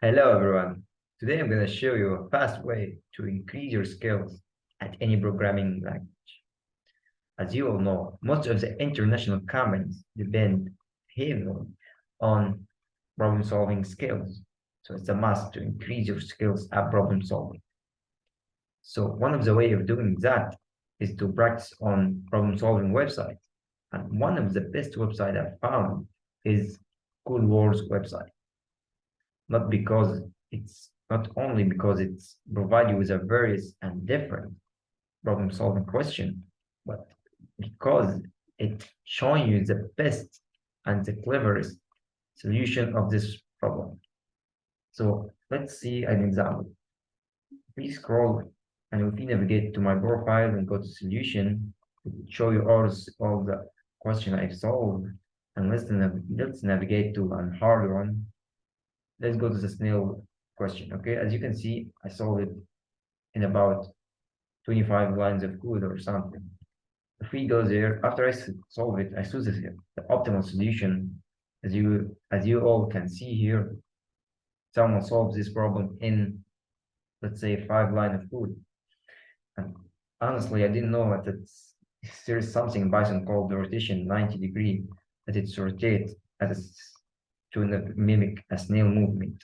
Hello everyone. Today I'm going to show you a fast way to increase your skills at any programming language. As you all know, most of the international companies depend heavily on problem-solving skills. So it's a must to increase your skills at problem solving. So one of the way of doing that is to practice on problem-solving websites. And one of the best websites I've found is Cool Wars website. Not only because it's provide you with a various and different problem solving question, but because it showing you the best and the cleverest solution of this problem. So let's see an example. Please scroll, and if you navigate to my profile and go to solution, it will show you all the question I've solved. And let's navigate to a hard one. Let's go to the snail question. Okay, as you can see, I solved it in about 25 lines of code or something. If we go there, after I solve it, I choose the optimal solution. As you all can see here, someone solves this problem in, let's say, 5 lines of code. And honestly, I didn't know that there's something in Python called the rotation 90 degree, that it's rotate to mimic a snail movement.